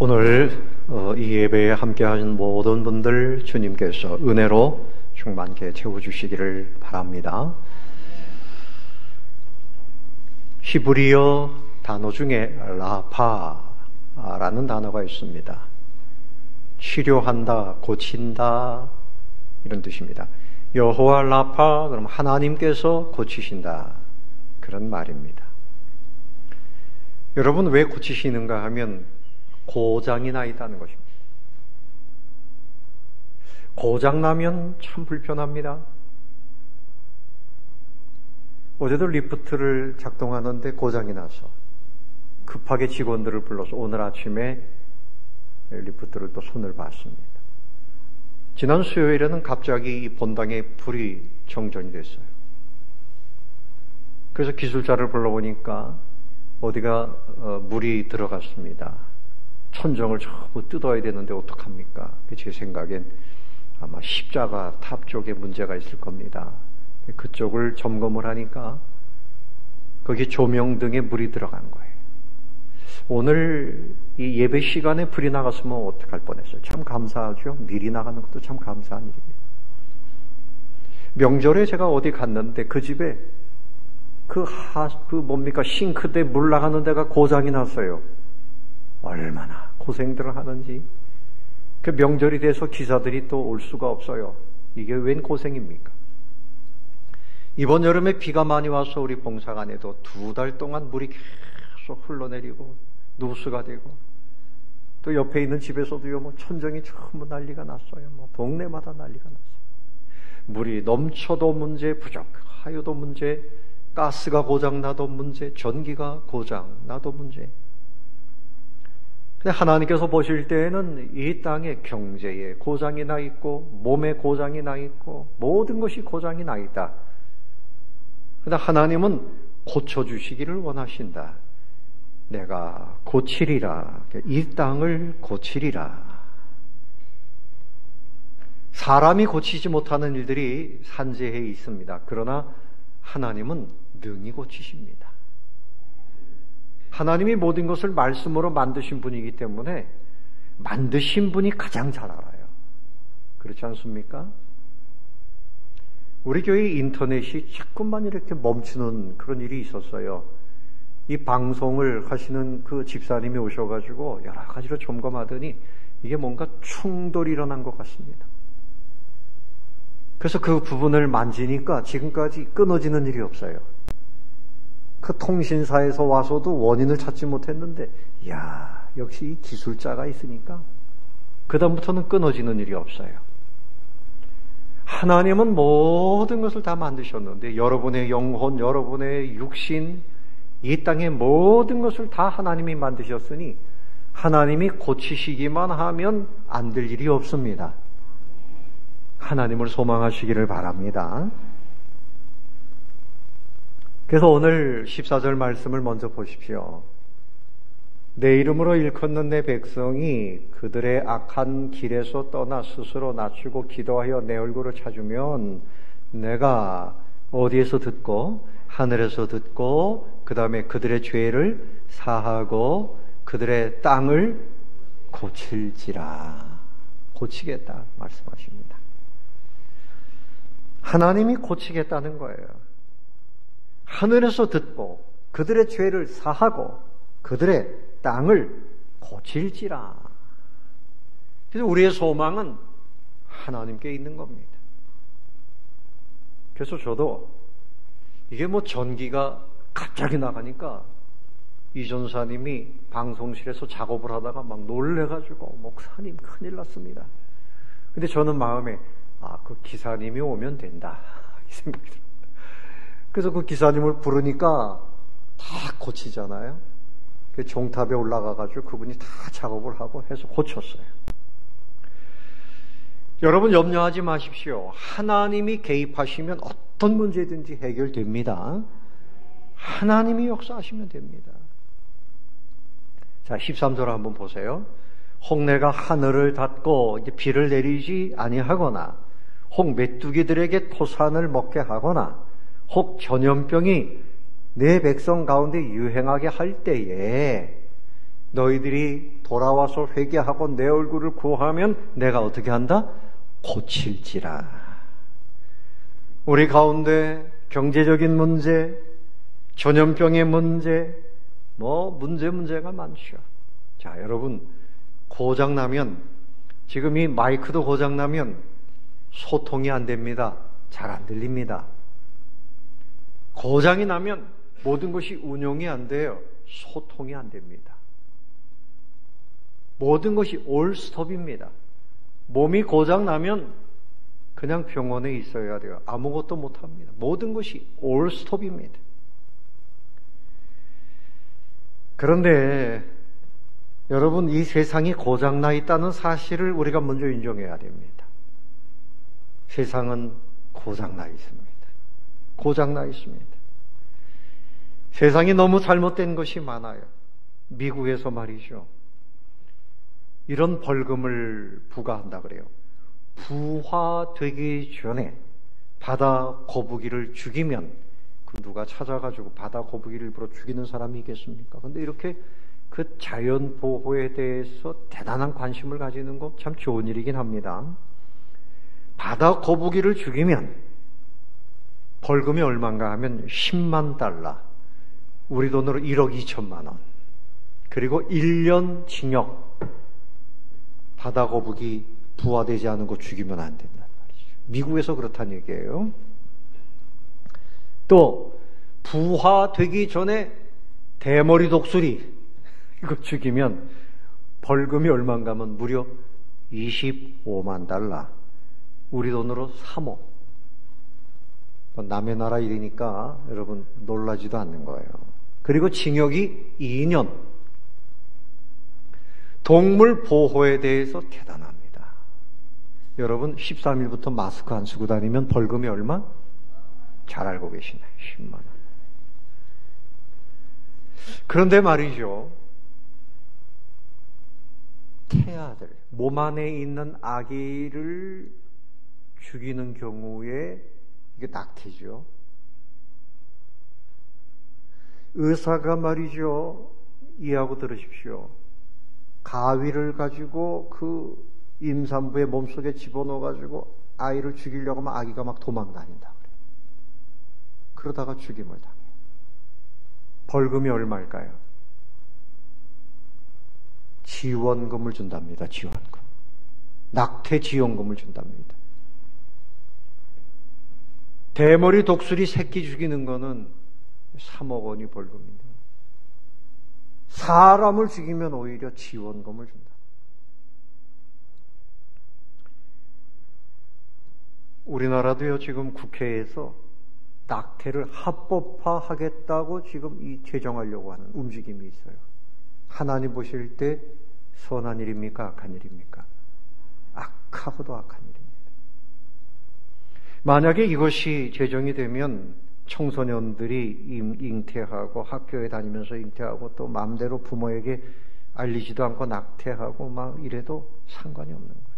오늘 이 예배에 함께하신 모든 분들 주님께서 은혜로 충만케 채워주시기를 바랍니다. 히브리어 단어 중에 라파라는 단어가 있습니다. 치료한다, 고친다 이런 뜻입니다. 여호와 라파, 그럼 하나님께서 고치신다 그런 말입니다. 여러분 왜 고치시는가 하면 고장이 나 있다는 것입니다. 고장 나면 참 불편합니다. 어제도 리프트를 작동하는데 고장이 나서 급하게 직원들을 불러서 오늘 아침에 리프트를 또 손을 봤습니다. 지난 수요일에는 갑자기 이 본당에 불이 정전이 됐어요. 그래서 기술자를 불러보니까 어디가 물이 들어갔습니다. 천정을 전부 뜯어야 되는데 어떡합니까? 제 생각엔 아마 십자가 탑 쪽에 문제가 있을 겁니다. 그쪽을 점검을 하니까 거기 조명등에 물이 들어간 거예요. 오늘 이 예배 시간에 불이 나갔으면 어떡할 뻔했어요. 참 감사하죠. 미리 나가는 것도 참 감사한 일입니다. 명절에 제가 어디 갔는데 그 집에 싱크대 물 나가는 데가 고장이 났어요. 얼마나 고생들을 하는지. 그 명절이 돼서 기사들이 또 올 수가 없어요. 이게 웬 고생입니까? 이번 여름에 비가 많이 와서 우리 봉사관에도 2달 동안 물이 계속 흘러내리고 누수가 되고, 또 옆에 있는 집에서도요, 천정이 전부 난리가 났어요. 동네마다 난리가 났어요. 물이 넘쳐도 문제, 부족하여도 문제, 가스가 고장나도 문제, 전기가 고장나도 문제. 근데 하나님께서 보실 때에는 이 땅에 경제에 고장이 나 있고, 몸에 고장이 나 있고, 모든 것이 고장이 나 있다. 그런데 하나님은 고쳐주시기를 원하신다. 내가 고치리라. 이 땅을 고치리라. 사람이 고치지 못하는 일들이 산재해 있습니다. 그러나 하나님은 능히 고치십니다. 하나님이 모든 것을 말씀으로 만드신 분이기 때문에 만드신 분이 가장 잘 알아요. 그렇지 않습니까? 우리 교회 인터넷이 자꾸만 이렇게 멈추는 그런 일이 있었어요. 이 방송을 하시는 그 집사님이 오셔가지고 여러 가지로 점검하더니 이게 뭔가 충돌이 일어난 것 같습니다. 그래서 그 부분을 만지니까 지금까지 끊어지는 일이 없어요. 그 통신사에서 와서도 원인을 찾지 못했는데, 이야, 역시 이 기술자가 있으니까 그다음부터는 끊어지는 일이 없어요. 하나님은 모든 것을 다 만드셨는데 여러분의 영혼, 여러분의 육신, 이 땅의 모든 것을 다 하나님이 만드셨으니 하나님이 고치시기만 하면 안 될 일이 없습니다. 하나님을 소망하시기를 바랍니다. 그래서 오늘 14절 말씀을 먼저 보십시오. 내 이름으로 일컫는 내 백성이 그들의 악한 길에서 떠나 스스로 낮추고 기도하여 내 얼굴을 찾으면 내가 어디에서 듣고 하늘에서 듣고 그 다음에 그들의 죄를 사하고 그들의 땅을 고칠지라. 고치겠다 말씀하십니다. 하나님이 고치겠다는 거예요. 하늘에서 듣고 그들의 죄를 사하고 그들의 땅을 고칠지라. 그래서 우리의 소망은 하나님께 있는 겁니다. 그래서 저도 이게 전기가 갑자기 나가니까 이 전사님이 방송실에서 작업을 하다가 막 놀래가지고 목사님 큰일 났습니다. 근데 저는 마음에 그 기사님이 오면 된다 이 생각이 들어요. 그래서 그 기사님을 부르니까 다 고치잖아요. 그 종탑에 올라가가지고 그분이 다 작업을 하고 해서 고쳤어요. 여러분 염려하지 마십시오. 하나님이 개입하시면 어떤 문제든지 해결됩니다. 하나님이 역사하시면 됩니다. 자, 13절 한번 보세요. 혹 내가 하늘을 닫고 이제 비를 내리지 아니하거나 혹 메뚜기들에게 토산을 먹게 하거나 혹 전염병이 내 백성 가운데 유행하게 할 때에 너희들이 돌아와서 회개하고 내 얼굴을 구하면 내가 어떻게 한다? 고칠지라. 우리 가운데 경제적인 문제, 전염병의 문제, 문제가 많죠. 자, 여러분, 고장나면, 지금 이 마이크도 고장나면 소통이 안 됩니다. 잘 안 들립니다. 고장이 나면 모든 것이 운용이 안 돼요. 소통이 안 됩니다. 모든 것이 올 스톱입니다. 몸이 고장나면 그냥 병원에 있어야 돼요. 아무것도 못합니다. 모든 것이 올 스톱입니다. 그런데 여러분, 이 세상이 고장나 있다는 사실을 우리가 먼저 인정해야 됩니다. 세상은 고장나 있습니다. 고장나 있습니다. 세상이 너무 잘못된 것이 많아요. 미국에서 말이죠. 이런 벌금을 부과한다 그래요. 부화되기 전에 바다 거북이를 죽이면 그 누가 찾아가지고 바다 거북이를 일부러 죽이는 사람이 있겠습니까? 그런데 이렇게 그 자연 보호에 대해서 대단한 관심을 가지는 거 참 좋은 일이긴 합니다. 바다 거북이를 죽이면 벌금이 얼마인가 하면 10만 달러, 우리 돈으로 1억 2천만 원, 그리고 1년 징역. 바다 거북이 부화되지 않은 거 죽이면 안 된다는 말이죠. 미국에서 그렇다는 얘기예요. 또 부화되기 전에 대머리 독수리 이거 죽이면 벌금이 얼마인가 하면 무려 25만 달러, 우리 돈으로 3억. 남의 나라 일이니까 여러분 놀라지도 않는 거예요. 그리고 징역이 2년. 동물 보호에 대해서 대단합니다. 여러분 13일부터 마스크 안 쓰고 다니면 벌금이 얼마? 잘 알고 계시네. 10만 원. 그런데 말이죠. 태아들, 몸 안에 있는 아기를 죽이는 경우에 이게 낙태죠. 의사가 말이죠. 이해하고 들으십시오. 가위를 가지고 그 임산부의 몸속에 집어넣어가지고 아이를 죽이려고 하면 아기가 막 도망다닌다 그래요. 그러다가 죽임을 당해요. 벌금이 얼마일까요? 지원금을 준답니다. 지원금. 낙태 지원금을 준답니다. 대머리 독수리 새끼 죽이는 거는 3억 원이 벌금인데 사람을 죽이면 오히려 지원금을 준다. 우리나라도요, 지금 국회에서 낙태를 합법화하겠다고 지금 제정하려고 하는 움직임이 있어요. 하나님 보실 때 선한 일입니까? 악한 일입니까? 악하고도 악한 일입니다. 만약에 이것이 제정이 되면 청소년들이 잉태하고 학교에 다니면서 잉태하고 또 마음대로 부모에게 알리지도 않고 낙태하고 막 이래도 상관이 없는 거예요.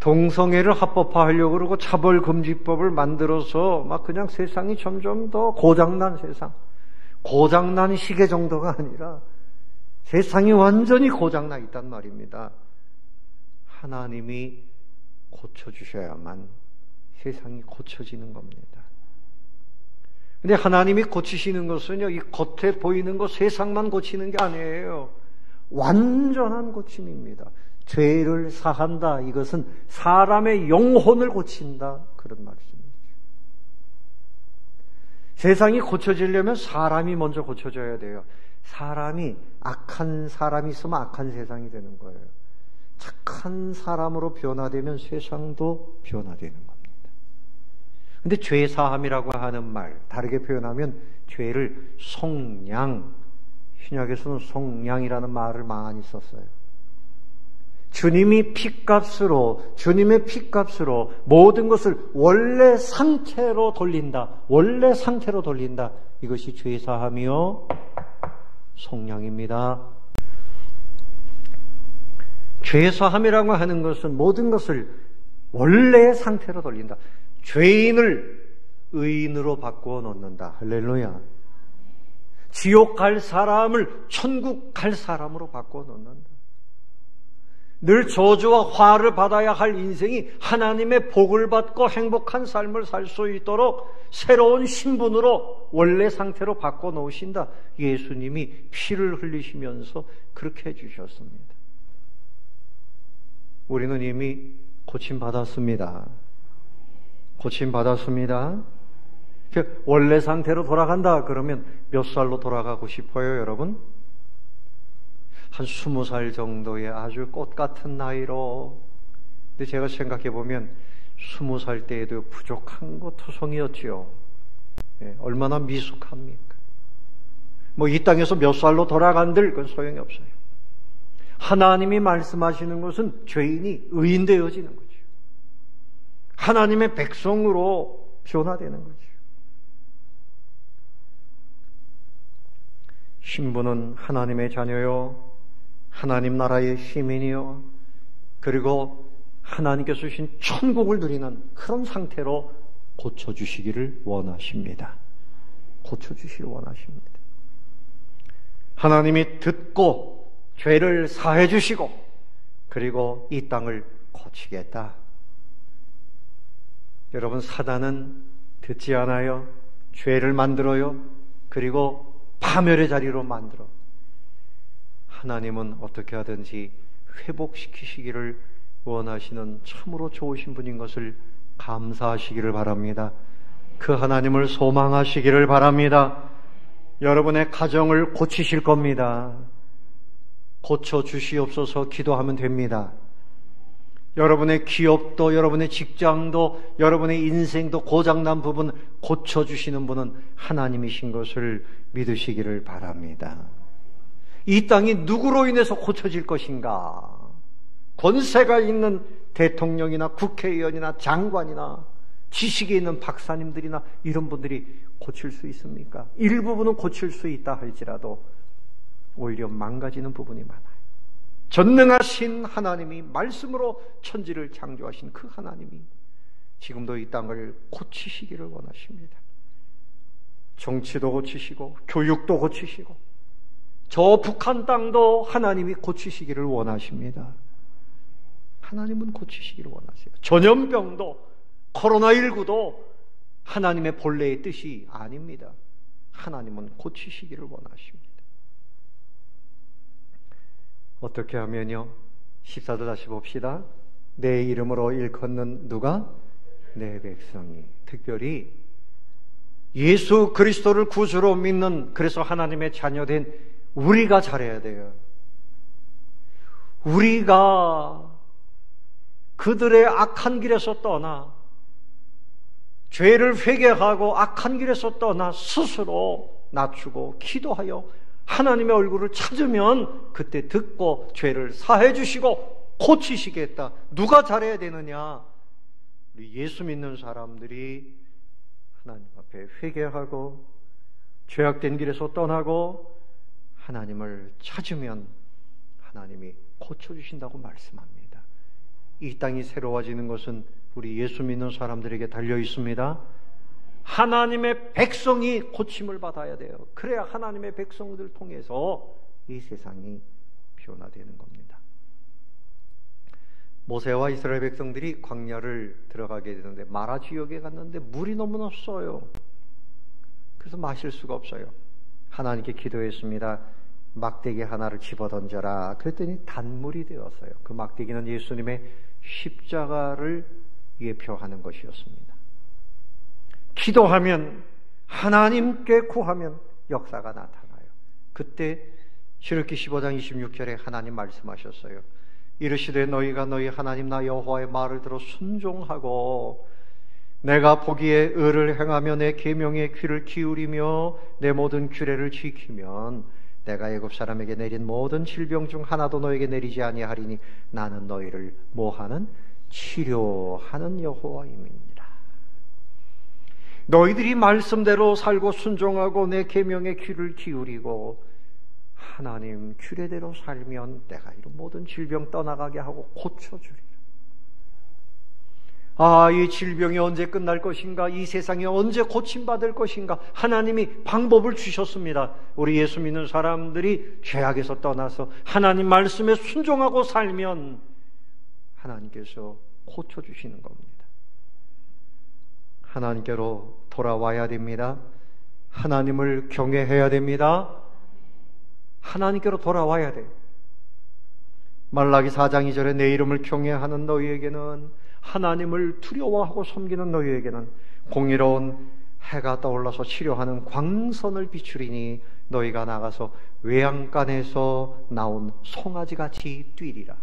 동성애를 합법화하려고 그러고 차별금지법을 만들어서 막 그냥 세상이 점점 더 고장난 세상, 고장난 시계 정도가 아니라 세상이 완전히 고장나 있단 말입니다. 하나님이 고쳐주셔야만 세상이 고쳐지는 겁니다. 근데 하나님이 고치시는 것은요, 이 겉에 보이는 것, 세상만 고치는 게 아니에요. 완전한 고침입니다. 죄를 사한다. 이것은 사람의 영혼을 고친다. 그런 말씀이죠. 세상이 고쳐지려면 사람이 먼저 고쳐져야 돼요. 악한 사람이 있으면 악한 세상이 되는 거예요. 착한 사람으로 변화되면 세상도 변화되는 겁니다. 근데 죄사함이라고 하는 말, 다르게 표현하면 죄를 속량, 신약에서는 속량이라는 말을 많이 썼어요. 주님의 핏값으로 모든 것을 원래 상태로 돌린다. 원래 상태로 돌린다. 이것이 죄사함이요 속량입니다. 죄사함이라고 하는 것은 모든 것을 원래 상태로 돌린다. 죄인을 의인으로 바꾸어 놓는다. 할렐루야. 지옥 갈 사람을 천국 갈 사람으로 바꿔놓는다. 늘 저주와 화를 받아야 할 인생이 하나님의 복을 받고 행복한 삶을 살 수 있도록 새로운 신분으로 원래 상태로 바꿔놓으신다. 예수님이 피를 흘리시면서 그렇게 해주셨습니다. 우리는 이미 고침받았습니다. 고침받았습니다. 원래 상태로 돌아간다 그러면 몇 살로 돌아가고 싶어요, 여러분? 한 20살 정도의 아주 꽃 같은 나이로. 근데 제가 생각해 보면 20살 때에도 부족한 거 투성이었지요. 얼마나 미숙합니까? 뭐 이 땅에서 몇 살로 돌아간들 그건 소용이 없어요. 하나님이 말씀하시는 것은 죄인이 의인되어지는 거죠. 하나님의 백성으로 변화되는 거죠. 신부는 하나님의 자녀요, 하나님 나라의 시민이요, 그리고 하나님께서 주신 천국을 누리는 그런 상태로 고쳐주시기를 원하십니다. 고쳐주시기를 원하십니다. 하나님이 듣고 죄를 사해 주시고 그리고 이 땅을 고치겠다. 여러분, 사단은 듣지 않아요. 죄를 만들어요. 그리고 파멸의 자리로 만들어. 하나님은 어떻게 하든지 회복시키시기를 원하시는 참으로 좋으신 분인 것을 감사하시기를 바랍니다. 그 하나님을 소망하시기를 바랍니다. 여러분의 가정을 고치실 겁니다. 고쳐주시옵소서 기도하면 됩니다. 여러분의 기업도, 여러분의 직장도, 여러분의 인생도 고장난 부분 고쳐주시는 분은 하나님이신 것을 믿으시기를 바랍니다. 이 땅이 누구로 인해서 고쳐질 것인가? 권세가 있는 대통령이나 국회의원이나 장관이나 지식이 있는 박사님들이나 이런 분들이 고칠 수 있습니까? 일부분은 고칠 수 있다 할지라도 오히려 망가지는 부분이 많아요. 전능하신 하나님이 말씀으로 천지를 창조하신 그 하나님이 지금도 이 땅을 고치시기를 원하십니다. 정치도 고치시고 교육도 고치시고 저 북한 땅도 하나님이 고치시기를 원하십니다. 하나님은 고치시기를 원하세요. 전염병도 코로나19도 하나님의 본래의 뜻이 아닙니다. 하나님은 고치시기를 원하십니다. 어떻게 하면요? 14절 다시 봅시다. 내 이름으로 일컫는 누가? 내 백성이. 특별히 예수 그리스도를 구주로 믿는, 그래서 하나님의 자녀된 우리가 잘해야 돼요. 우리가 그들의 악한 길에서 떠나 죄를 회개하고 악한 길에서 떠나 스스로 낮추고 기도하여 하나님의 얼굴을 찾으면 그때 듣고 죄를 사해 주시고 고치시겠다. 누가 잘해야 되느냐? 우리 예수 믿는 사람들이 하나님 앞에 회개하고 죄악된 길에서 떠나고 하나님을 찾으면 하나님이 고쳐주신다고 말씀합니다. 이 땅이 새로워지는 것은 우리 예수 믿는 사람들에게 달려 있습니다. 하나님의 백성이 고침을 받아야 돼요. 그래야 하나님의 백성들 통해서 이 세상이 변화되는 겁니다. 모세와 이스라엘 백성들이 광야를 들어가게 되는데 마라 지역에 갔는데 물이 너무 없어요. 그래서 마실 수가 없어요. 하나님께 기도했습니다. 막대기 하나를 집어던져라. 그랬더니 단물이 되었어요. 그 막대기는 예수님의 십자가를 예표하는 것이었습니다. 기도하면, 하나님께 구하면 역사가 나타나요. 그때 출애굽기 15장 26절에 하나님 말씀하셨어요. 이르시되 너희가 너희 하나님 나 여호와의 말을 들어 순종하고 내가 보기에 의를 행하며 내 계명에 귀를 기울이며 내 모든 규례를 지키면 내가 애굽 사람에게 내린 모든 질병 중 하나도 너에게 내리지 아니하리니 나는 너희를 뭐하는? 치료하는 여호와임이니라. 너희들이 말씀대로 살고 순종하고 내 계명에 귀를 기울이고 하나님 규례대로 살면 내가 이런 모든 질병 떠나가게 하고 고쳐주리라. 이 질병이 언제 끝날 것인가? 이 세상이 언제 고침받을 것인가? 하나님이 방법을 주셨습니다. 우리 예수 믿는 사람들이 죄악에서 떠나서 하나님 말씀에 순종하고 살면 하나님께서 고쳐주시는 겁니다. 하나님께로 돌아와야 됩니다. 하나님을 경외해야 됩니다. 하나님께로 돌아와야 돼요. 말라기 4장 2절에 내 이름을 경외하는 너희에게는, 하나님을 두려워하고 섬기는 너희에게는 공의로운 해가 떠올라서 치료하는 광선을 비추리니 너희가 나가서 외양간에서 나온 송아지같이 뛰리라.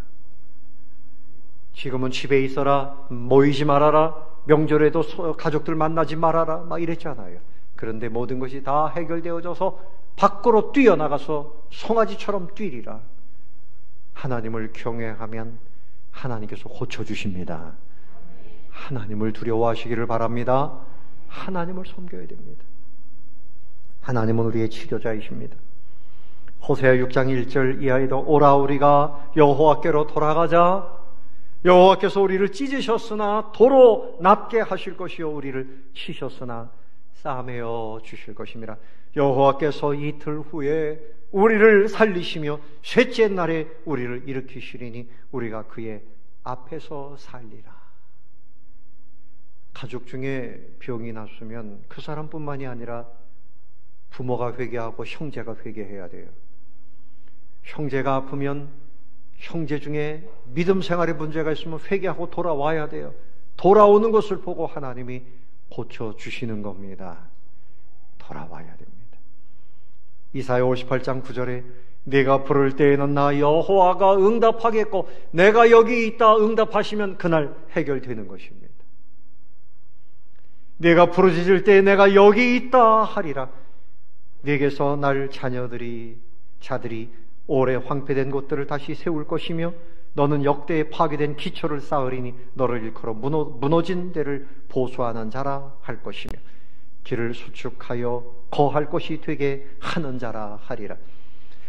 지금은 집에 있어라, 모이지 말아라, 명절에도 가족들 만나지 말아라 막 이랬잖아요. 그런데 모든 것이 다 해결되어져서 밖으로 뛰어나가서 송아지처럼 뛰리라. 하나님을 경외하면 하나님께서 고쳐주십니다. 하나님을 두려워하시기를 바랍니다. 하나님을 섬겨야 됩니다. 하나님은 우리의 치료자이십니다. 호세아 6장 1절 이하에도 오라 우리가 여호와께로 돌아가자. 여호와께서 우리를 찢으셨으나 도로 낫게 하실 것이요 우리를 치셨으나 싸매어 주실 것임이라. 여호와께서 이틀 후에 우리를 살리시며 셋째 날에 우리를 일으키시리니 우리가 그의 앞에서 살리라. 가족 중에 병이 났으면 그 사람뿐만이 아니라 부모가 회개하고 형제가 회개해야 돼요. 형제가 아프면 형제 중에 믿음 생활에 문제가 있으면 회개하고 돌아와야 돼요. 돌아오는 것을 보고 하나님이 고쳐주시는 겁니다. 돌아와야 됩니다. 이사야 58장 9절에 내가 부를 때에는 나 여호와가 응답하겠고 내가 여기 있다 응답하시면 그날 해결되는 것입니다. 내가 부르짖을 때에 내가 여기 있다 하리라. 내게서 날 자들이 오래 황폐된 곳들을 다시 세울 것이며 너는 역대에 파괴된 기초를 쌓으리니 너를 일컬어 무너진 데를 보수하는 자라 할 것이며 길을 수축하여 거할 곳이 되게 하는 자라 하리라.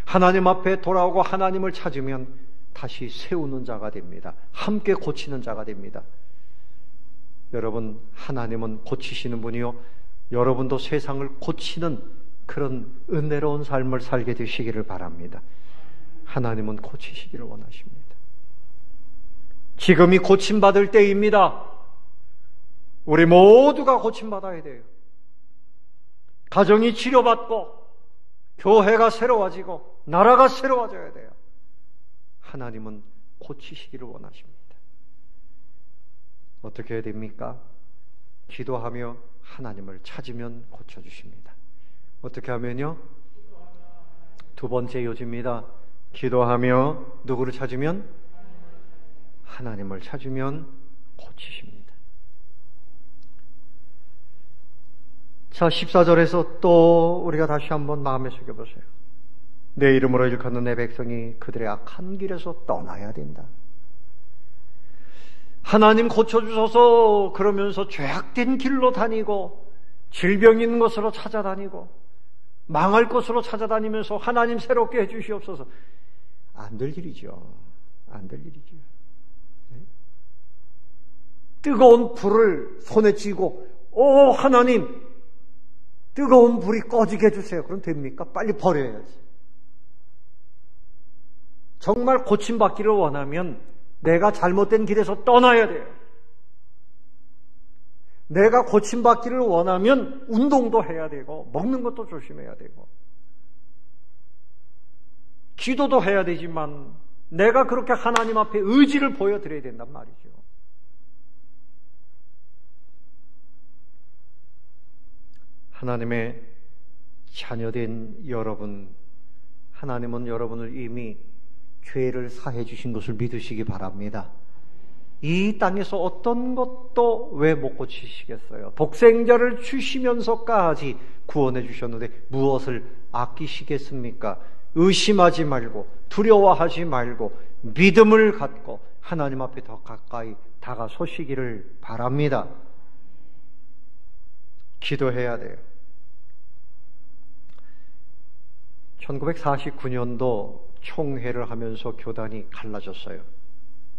하나님 앞에 돌아오고 하나님을 찾으면 다시 세우는 자가 됩니다. 함께 고치는 자가 됩니다. 여러분, 하나님은 고치시는 분이요 여러분도 세상을 고치는 그런 은혜로운 삶을 살게 되시기를 바랍니다. 하나님은 고치시기를 원하십니다. 지금이 고침받을 때입니다. 우리 모두가 고침받아야 돼요. 가정이 치료받고 교회가 새로워지고 나라가 새로워져야 돼요. 하나님은 고치시기를 원하십니다. 어떻게 해야 됩니까? 기도하며 하나님을 찾으면 고쳐주십니다. 어떻게 하면요? 두 번째 요지입니다. 기도하며 누구를 찾으면? 하나님을 찾으면 고치십니다. 자, 14절에서 또 우리가 다시 한번 마음에 새겨보세요. 내 이름으로 일컫는 내 백성이 그들의 악한 길에서 떠나야 된다. 하나님 고쳐주셔서 그러면서 죄악된 길로 다니고 질병 있는 곳으로 찾아다니고 망할 곳으로 찾아다니면서 하나님 새롭게 해주시옵소서. 안 될 일이죠. 안 될 일이죠. 네? 뜨거운 불을 손에 쥐고 오 하나님 뜨거운 불이 꺼지게 해주세요. 그럼 됩니까? 빨리 버려야지. 정말 고침받기를 원하면 내가 잘못된 길에서 떠나야 돼요. 내가 고침받기를 원하면 운동도 해야 되고 먹는 것도 조심해야 되고 기도도 해야 되지만 내가 그렇게 하나님 앞에 의지를 보여드려야 된단 말이죠. 하나님의 자녀된 여러분, 하나님은 여러분을 이미 죄를 사해 주신 것을 믿으시기 바랍니다. 이 땅에서 어떤 것도 왜 못 고치시겠어요? 독생자를 주시면서까지 구원해 주셨는데 무엇을 아끼시겠습니까? 의심하지 말고 두려워하지 말고 믿음을 갖고 하나님 앞에 더 가까이 다가서시기를 바랍니다. 기도해야 돼요. 1949년도 총회를 하면서 교단이 갈라졌어요.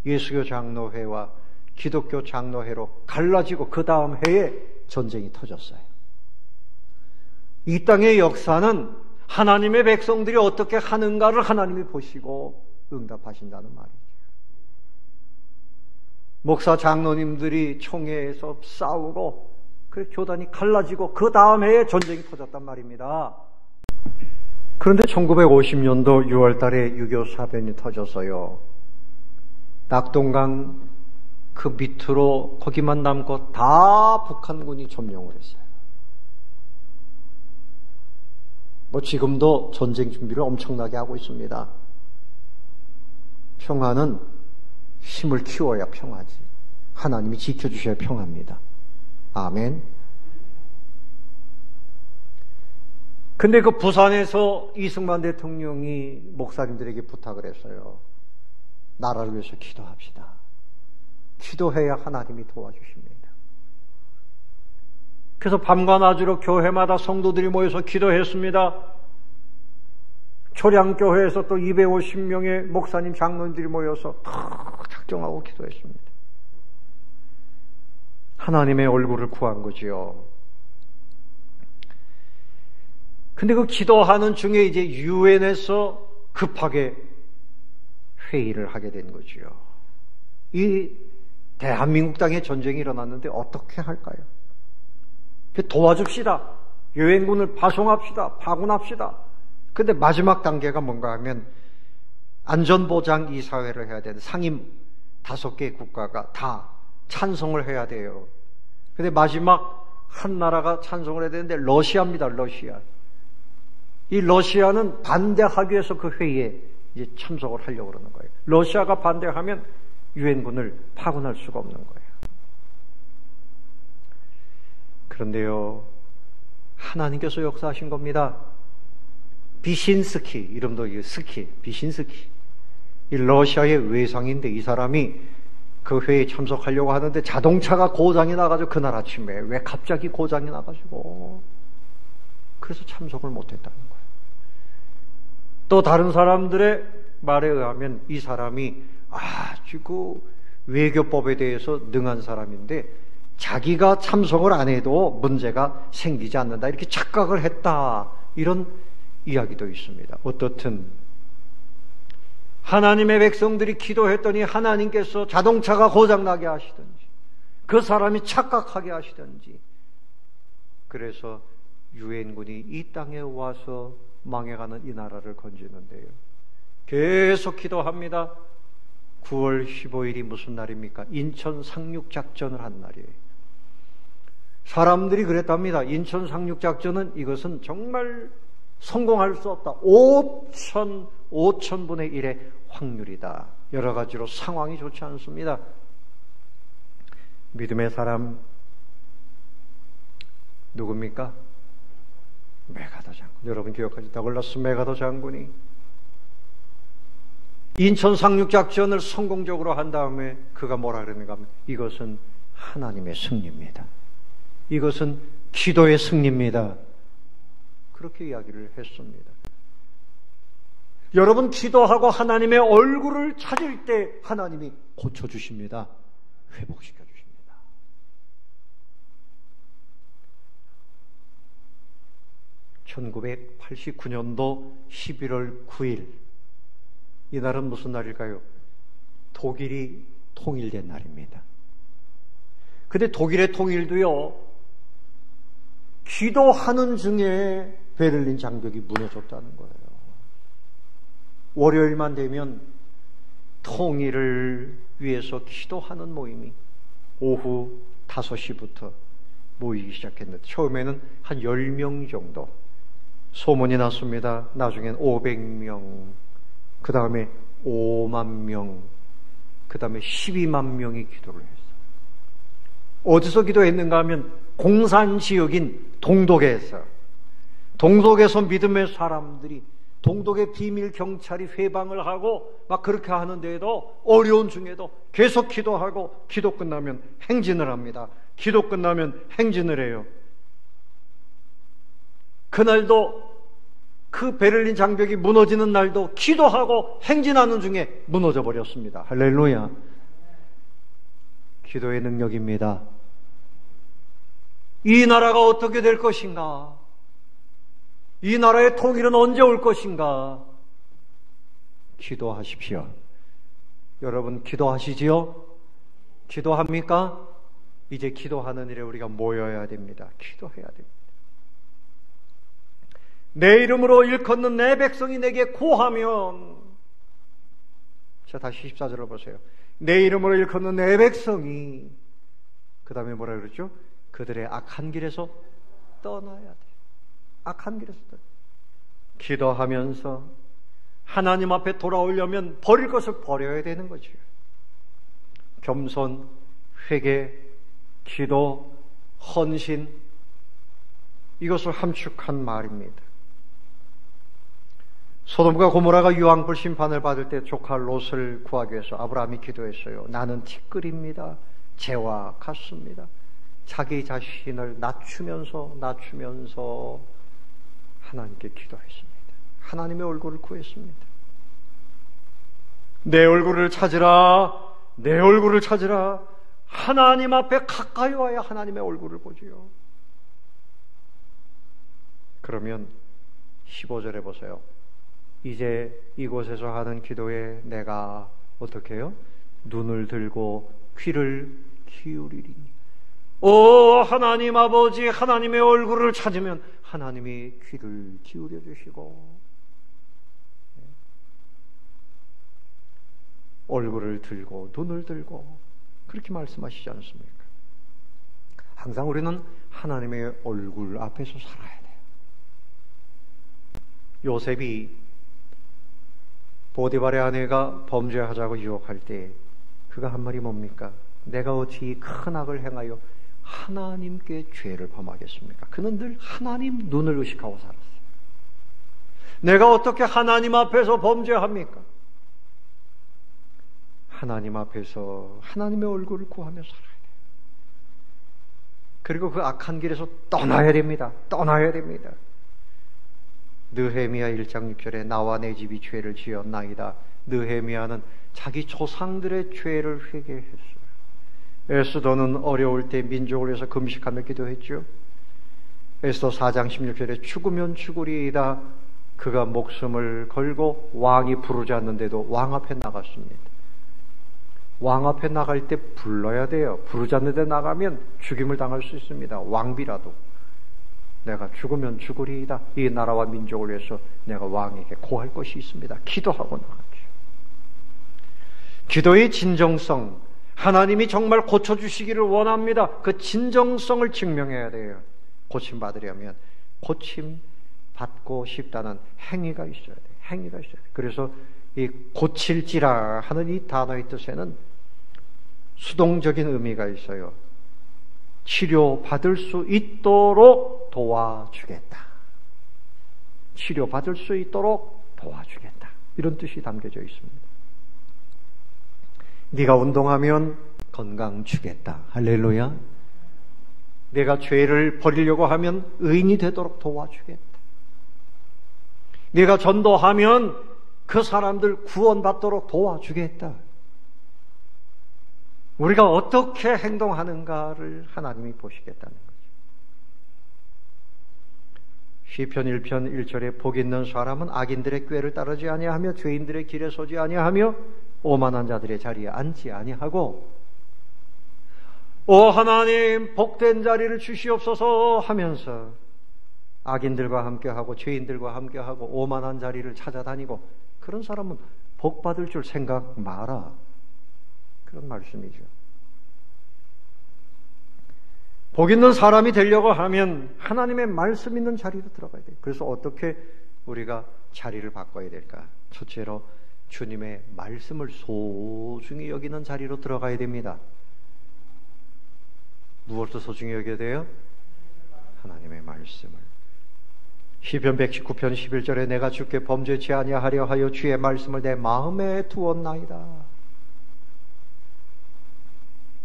예수교 장로회와 기독교 장로회로 갈라지고 그 다음 해에 전쟁이 터졌어요. 이 땅의 역사는 하나님의 백성들이 어떻게 하는가를 하나님이 보시고 응답하신다는 말이죠. 목사 장로님들이 총회에서 싸우고 그 교단이 갈라지고 그 다음 해에 전쟁이 터졌단 말입니다. 그런데 1950년도 6월 달에 6.25 사변이 터져서요. 낙동강 그 밑으로 거기만 남고 다 북한군이 점령을 했어요. 지금도 전쟁 준비를 엄청나게 하고 있습니다. 평화는 힘을 키워야 평화지. 하나님이 지켜주셔야 평화입니다. 아멘. 근데 그 부산에서 이승만 대통령이 목사님들에게 부탁을 했어요. 나라를 위해서 기도합시다. 기도해야 하나님이 도와주십니다. 그래서 밤과 낮으로 교회마다 성도들이 모여서 기도했습니다. 초량교회에서 또 250명의 목사님, 장로님들이 모여서 작정하고 기도했습니다. 하나님의 얼굴을 구한 거지요. 근데 그 기도하는 중에 이제 유엔에서 급하게 회의를 하게 된 거지요. 이 대한민국 땅에 전쟁이 일어났는데 어떻게 할까요? 도와줍시다. 유엔군을 파송합시다. 파군합시다. 근데 마지막 단계가 뭔가 하면 안전보장 이사회를 해야 되는 상임 5개 국가가 다 찬성을 해야 돼요. 근데 마지막 한 나라가 찬성을 해야 되는데 러시아입니다. 러시아. 이 러시아는 반대하기 위해서 그 회의에 이제 참석을 하려고 그러는 거예요. 러시아가 반대하면 유엔군을 파군할 수가 없는 거예요. 그런데요, 하나님께서 역사하신 겁니다. 비신스키, 이름도 스키, 비신스키. 이 러시아의 외상인데 이 사람이 그 회의에 참석하려고 하는데 자동차가 고장이 나가지고 그날 아침에 왜 갑자기 고장이 나가지고 그래서 참석을 못했다는 거예요. 또 다른 사람들의 말에 의하면 이 사람이 아주 그 외교법에 대해서 능한 사람인데 자기가 참석을 안 해도 문제가 생기지 않는다 이렇게 착각을 했다 이런 이야기도 있습니다. 어떻든 하나님의 백성들이 기도했더니 하나님께서 자동차가 고장나게 하시든지 그 사람이 착각하게 하시든지 그래서 유엔군이 이 땅에 와서 망해가는 이 나라를 건지는데요. 계속 기도합니다. 9월 15일이 무슨 날입니까? 인천 상륙작전을 한 날이에요. 사람들이 그랬답니다. 인천 상륙작전은 이것은 정말 성공할 수 없다. 5천분의 1의 확률이다. 여러 가지로 상황이 좋지 않습니다. 믿음의 사람 누굽니까? 메가더 장군. 여러분 기억하지? 다글라스 메가더 장군이 인천 상륙작전을 성공적으로 한 다음에 그가 뭐라 그랬는가 하면 이것은 하나님의 승리입니다. 이것은 기도의 승리입니다. 그렇게 이야기를 했습니다. 여러분 기도하고 하나님의 얼굴을 찾을 때 하나님이 고쳐주십니다. 회복시켜 주십니다. (1989년도 11월 9일) 이날은 무슨 날일까요? 독일이 통일된 날입니다. 근데 독일의 통일도요, 기도하는 중에 베를린 장벽이 무너졌다는 거예요. 월요일만 되면 통일을 위해서 기도하는 모임이 오후 5시부터 모이기 시작했는데 처음에는 한 10명 정도 소문이 났습니다. 나중엔 500명, 그 다음에 5만 명, 그 다음에 12만 명이 기도를 했어요. 어디서 기도했는가 하면 공산지역인 동독에서 믿음의 사람들이 동독의 비밀 경찰이 회방을 하고 막 그렇게 하는데도 어려운 중에도 계속 기도하고 기도 끝나면 행진을 합니다. 기도 끝나면 행진을 해요. 그날도 그 베를린 장벽이 무너지는 날도 기도하고 행진하는 중에 무너져 버렸습니다. 할렐루야. 기도의 능력입니다. 이 나라가 어떻게 될 것인가? 이 나라의 통일은 언제 올 것인가? 기도하십시오. 여러분 기도하시지요? 기도합니까? 이제 기도하는 일에 우리가 모여야 됩니다. 기도해야 됩니다. 내 이름으로 일컫는 내 백성이 내게 구하면, 자 다시 14절을 보세요. 내 이름으로 일컫는 내 백성이, 그 다음에 뭐라 그러죠? 그들의 악한 길에서 떠나야 돼요. 악한 길에서 떠나야 돼요. 기도하면서 하나님 앞에 돌아오려면 버릴 것을 버려야 되는 거죠. 겸손, 회개, 기도, 헌신, 이것을 함축한 말입니다. 소돔과 고모라가 유황불 심판을 받을 때 조카 롯을 구하기 위해서 아브라함이 기도했어요. 나는 티끌입니다. 재와 같습니다. 자기 자신을 낮추면서 하나님께 기도했습니다. 하나님의 얼굴을 구했습니다. 내 얼굴을 찾으라, 내 얼굴을 찾으라. 하나님 앞에 가까이 와야 하나님의 얼굴을 보지요. 그러면 15절에 보세요. 이제 이곳에서 하는 기도에 내가 어떻게 해요? 눈을 들고 귀를 기울이리니. 오 하나님 아버지, 하나님의 얼굴을 찾으면 하나님이 귀를 기울여 주시고 얼굴을 들고 눈을 들고 그렇게 말씀하시지 않습니까? 항상 우리는 하나님의 얼굴 앞에서 살아야 돼요. 요셉이 보디발의 아내가 범죄하자고 유혹할 때 그가 한 말이 뭡니까? 내가 어찌 큰 악을 행하여 하나님께 죄를 범하겠습니까? 그는 늘 하나님 눈을 의식하고 살았어요. 내가 어떻게 하나님 앞에서 범죄합니까? 하나님 앞에서 하나님의 얼굴을 구하며 살아야 돼요. 그리고 그 악한 길에서 떠나야 됩니다. 떠나야 됩니다. 느헤미야 1장 6절에 나와 내 집이 죄를 지었나이다. 느헤미야는 자기 조상들의 죄를 회개했어요. 에스더는 어려울 때 민족을 위해서 금식하며 기도했죠. 에스더 4장 16절에 죽으면 죽으리이다. 그가 목숨을 걸고 왕이 부르지 않는데도 왕 앞에 나갔습니다. 왕 앞에 나갈 때 불러야 돼요. 부르지 않는데 나가면 죽임을 당할 수 있습니다. 왕비라도. 내가 죽으면 죽으리이다. 이 나라와 민족을 위해서 내가 왕에게 고할 것이 있습니다. 기도하고 나갔죠. 기도의 진정성, 하나님이 정말 고쳐주시기를 원합니다. 그 진정성을 증명해야 돼요. 고침받으려면 고침받고 싶다는 행위가 있어야 돼요. 행위가 있어야 돼요. 그래서 이 고칠지라 하는 이 단어의 뜻에는 수동적인 의미가 있어요. 치료받을 수 있도록 도와주겠다. 치료받을 수 있도록 도와주겠다. 이런 뜻이 담겨져 있습니다. 네가 운동하면 건강 주겠다. 할렐루야. 내가 죄를 버리려고 하면 의인이 되도록 도와주겠다. 네가 전도하면 그 사람들 구원받도록 도와주겠다. 우리가 어떻게 행동하는가를 하나님이 보시겠다는 거죠. 시편 1편 1절에 복 있는 사람은 악인들의 꾀를 따르지 아니하며 죄인들의 길에 서지 아니하며 오만한 자들의 자리에 앉지 아니하고 오 하나님 복된 자리를 주시옵소서 하면서 악인들과 함께하고 죄인들과 함께하고 오만한 자리를 찾아다니고 그런 사람은 복 받을 줄 생각 마라. 그런 말씀이죠. 복 있는 사람이 되려고 하면 하나님의 말씀 있는 자리로 들어가야 돼요. 그래서 어떻게 우리가 자리를 바꿔야 될까? 첫째로 주님의 말씀을 소중히 여기는 자리로 들어가야 됩니다. 무엇을 소중히 여겨야 돼요? 하나님의 말씀을. 시편 119편 11절에 내가 주께 범죄치 아니하려 하여 주의 말씀을 내 마음에 두었나이다.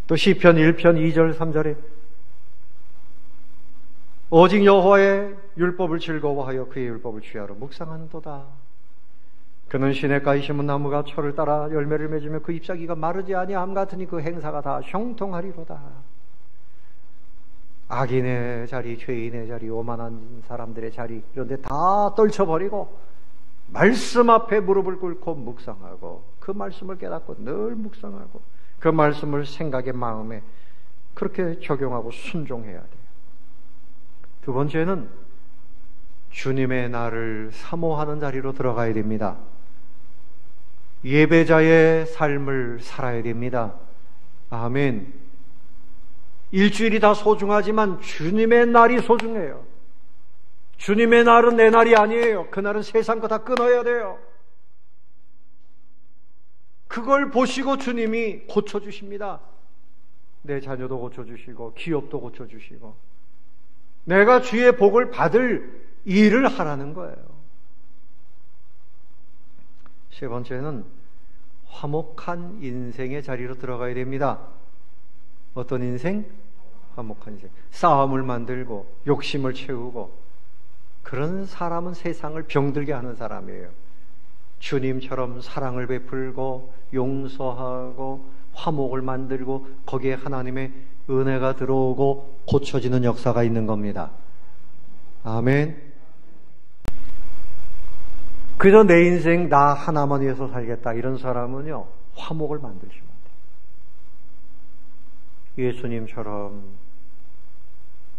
또 시편 1편 2절 3절에 오직 여호와의 율법을 즐거워하여 그의 율법을 주야로 묵상하는도다. 그는 시냇가에 심은 나무가 철을 따라 열매를 맺으며 그 잎사귀가 마르지 아니함 같으니 그 행사가 다 형통하리로다. 악인의 자리, 죄인의 자리, 오만한 사람들의 자리 이런 데 다 떨쳐버리고 말씀 앞에 무릎을 꿇고 묵상하고 그 말씀을 깨닫고 늘 묵상하고 그 말씀을 생각의 마음에 그렇게 적용하고 순종해야 돼요. 두 번째는 주님의 날을 사모하는 자리로 들어가야 됩니다. 예배자의 삶을 살아야 됩니다. 아멘. 일주일이 다 소중하지만 주님의 날이 소중해요. 주님의 날은 내 날이 아니에요. 그날은 세상 거 다 끊어야 돼요. 그걸 보시고 주님이 고쳐주십니다. 내 자녀도 고쳐주시고 기업도 고쳐주시고 내가 주의 복을 받을 일을 하라는 거예요. 세 번째는 화목한 인생의 자리로 들어가야 됩니다. 어떤 인생? 화목한 인생. 싸움을 만들고 욕심을 채우고 그런 사람은 세상을 병들게 하는 사람이에요. 주님처럼 사랑을 베풀고 용서하고 화목을 만들고 거기에 하나님의 은혜가 들어오고 고쳐지는 역사가 있는 겁니다. 아멘. 그저 내 인생 나 하나만 위해서 살겠다 이런 사람은요 화목을 만들시면 돼요. 예수님처럼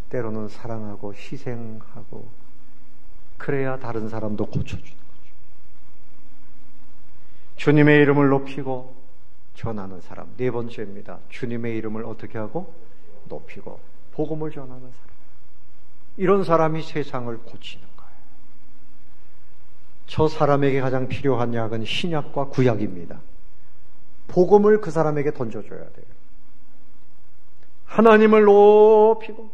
때로는 사랑하고 희생하고 그래야 다른 사람도 고쳐주는 거죠. 주님의 이름을 높이고 전하는 사람. 네 번째입니다. 주님의 이름을 어떻게 하고? 높이고 복음을 전하는 사람. 이런 사람이 세상을 고치는 거예요. 저 사람에게 가장 필요한 약은 신약과 구약입니다. 복음을 그 사람에게 던져줘야 돼요. 하나님을 높이고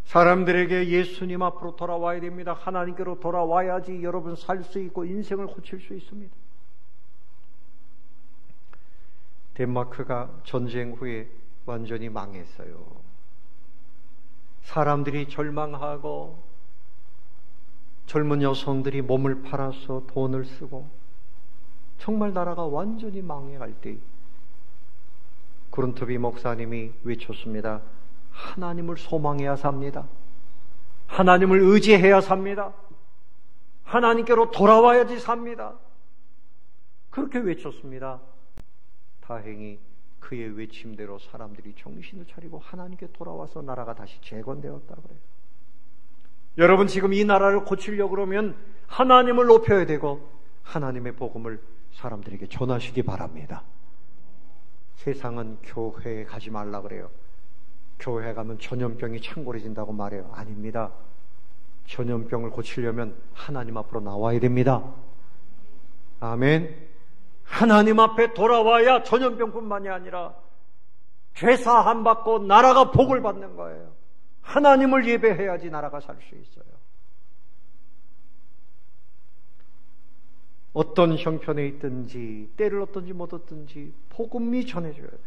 사람들에게 예수님 앞으로 돌아와야 됩니다. 하나님께로 돌아와야지 여러분 살 수 있고 인생을 고칠 수 있습니다. 덴마크가 전쟁 후에 완전히 망했어요. 사람들이 절망하고 젊은 여성들이 몸을 팔아서 돈을 쓰고 정말 나라가 완전히 망해갈 때 그룬트비 목사님이 외쳤습니다. 하나님을 소망해야 삽니다. 하나님을 의지해야 삽니다. 하나님께로 돌아와야지 삽니다. 그렇게 외쳤습니다. 다행히 그의 외침대로 사람들이 정신을 차리고 하나님께 돌아와서 나라가 다시 재건되었다 그래요. 여러분 지금 이 나라를 고치려고 그러면 하나님을 높여야 되고 하나님의 복음을 사람들에게 전하시기 바랍니다. 세상은 교회에 가지 말라 그래요. 교회 가면 전염병이 창궐해진다고 말해요. 아닙니다. 전염병을 고치려면 하나님 앞으로 나와야 됩니다. 아멘. 하나님 앞에 돌아와야 전염병뿐만이 아니라 죄사함 받고 나라가 복을 받는 거예요. 하나님을 예배해야지 나라가 살 수 있어요. 어떤 형편에 있든지 때를 얻든지 못 얻든지 복음이 전해져야 돼요.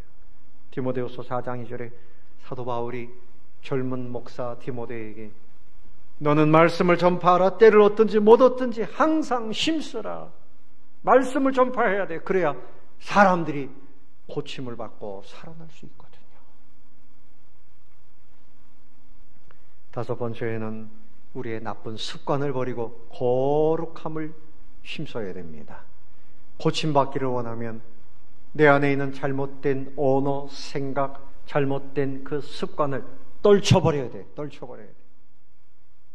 디모데후서 4장 2절에 사도 바울이 젊은 목사 디모데에게 너는 말씀을 전파하라. 때를 얻든지 못 얻든지 항상 힘쓰라. 말씀을 전파해야 돼. 그래야 사람들이 고침을 받고 살아날 수 있거든요. 다섯 번째는 우리의 나쁜 습관을 버리고 거룩함을 힘써야 됩니다. 고침받기를 원하면 내 안에 있는 잘못된 언어, 생각, 잘못된 그 습관을 떨쳐버려야 돼. 떨쳐버려야 돼.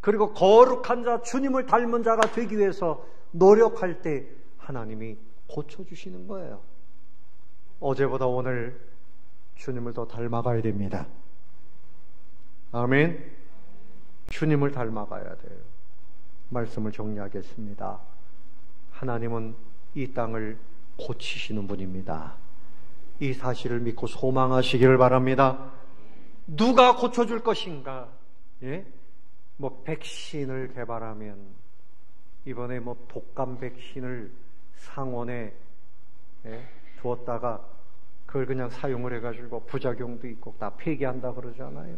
그리고 거룩한 자, 주님을 닮은 자가 되기 위해서 노력할 때 하나님이 고쳐주시는 거예요. 어제보다 오늘 주님을 더 닮아가야 됩니다. 아멘. 주님을 닮아가야 돼요. 말씀을 정리하겠습니다. 하나님은 이 땅을 고치시는 분입니다. 이 사실을 믿고 소망하시기를 바랍니다. 누가 고쳐줄 것인가? 예? 백신을 개발하면 이번에 독감 백신을 상온에 두었다가 그걸 그냥 사용을 해가지고 부작용도 있고 다 폐기한다 그러잖아요.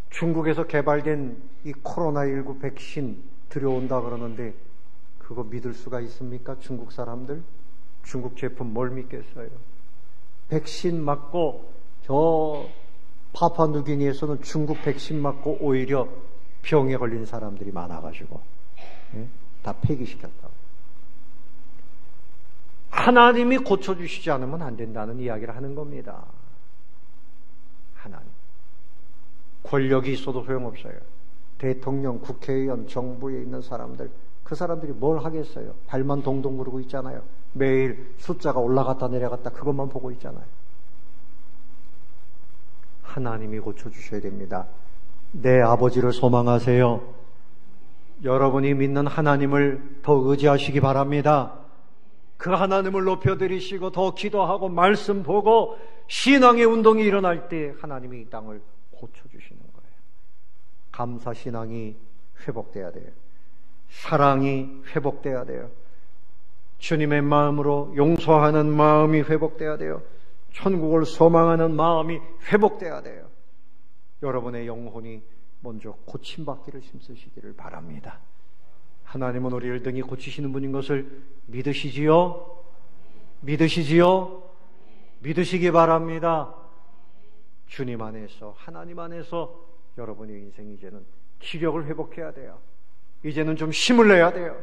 중국에서 개발된 이 코로나19 백신 들여온다 그러는데 그 그거 믿을 수가 있습니까? 중국 사람들? 중국 제품 뭘 믿겠어요? 백신 맞고 저 파푸아뉴기니에서는 중국 백신 맞고 오히려 병에 걸린 사람들이 많아가지고 다 폐기시켰다고. 하나님이 고쳐주시지 않으면 안 된다는 이야기를 하는 겁니다. 하나님. 권력이 있어도 소용없어요. 대통령, 국회의원, 정부에 있는 사람들, 그 사람들이 뭘 하겠어요? 발만 동동 구르고 있잖아요. 매일 숫자가 올라갔다 내려갔다 그것만 보고 있잖아요. 하나님이 고쳐주셔야 됩니다. 내 아버지를 소망하세요. 여러분이 믿는 하나님을 더 의지하시기 바랍니다. 그 하나님을 높여드리시고 더 기도하고 말씀 보고 신앙의 운동이 일어날 때 하나님이 이 땅을 고쳐주시는 거예요. 감사신앙이 회복돼야 돼요. 사랑이 회복돼야 돼요. 주님의 마음으로 용서하는 마음이 회복돼야 돼요. 천국을 소망하는 마음이 회복돼야 돼요. 여러분의 영혼이 먼저 고침받기를 힘쓰시기를 바랍니다. 하나님은 우리를 등이 고치시는 분인 것을 믿으시지요? 믿으시지요? 믿으시기 바랍니다. 주님 안에서, 하나님 안에서 여러분의 인생이 이제는 기력을 회복해야 돼요. 이제는 좀 힘을 내야 돼요.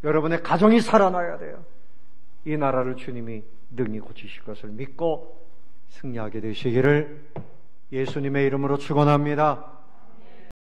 여러분의 가정이 살아나야 돼요. 이 나라를 주님이 능히 고치실 것을 믿고 승리하게 되시기를 예수님의 이름으로 축원합니다.